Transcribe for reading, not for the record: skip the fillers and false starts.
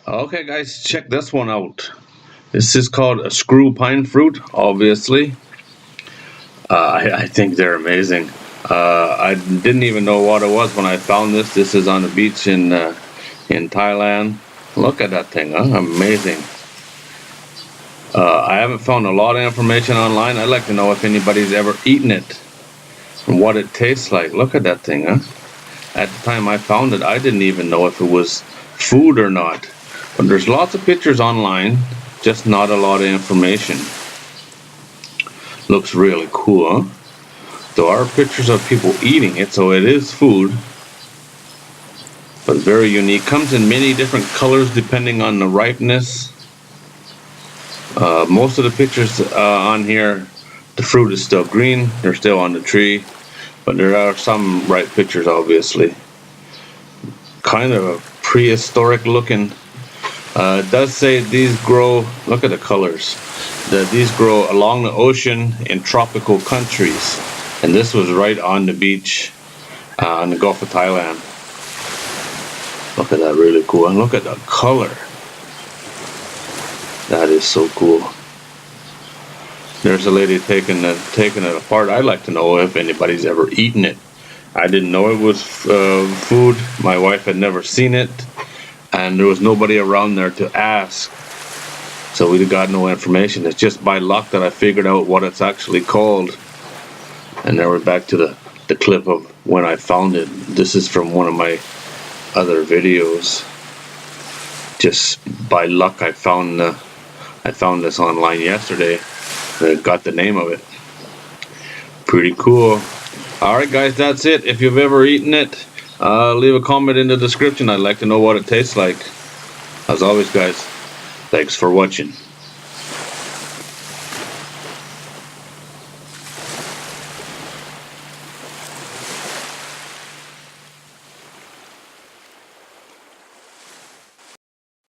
Okay, guys, check this one out. This is called a screw pine fruit, obviously. I think they're amazing. I didn't even know what it was when I found this. This is on the beach in Thailand. Look at that thing, huh? Amazing. I haven't found a lot of information online. I'd like to know if anybody's ever eaten it and what it tastes like. Look at that thing, huh? At the time I found it, I didn't even know if it was food or not. But there's lots of pictures online, just not a lot of information. Looks really cool, huh? There are pictures of people eating it, so it is food. But very unique. Comes in many different colors depending on the ripeness. Most of the pictures on here, the fruit is still green. They're still on the tree. But there are some ripe pictures, obviously. Kind of a prehistoric looking. It does say these grow, look at the colors, these grow along the ocean in tropical countries. And this was right on the beach in the Gulf of Thailand. Look at that, really cool. And look at the color. That is so cool. There's a lady taking it apart. I'd like to know if anybody's ever eaten it. I didn't know it was food. My wife had never seen it. And there was nobody around there to ask. So we got no information. It's just by luck that I figured out what it's actually called. And now we're back to the clip of when I found it. This is from one of my other videos. Just by luck I found this online yesterday. I got the name of it. Pretty cool. Alright guys, that's it. If you've ever eaten it, leave a comment in the description. I'd like to know what it tastes like. As always guys, thanks for watching.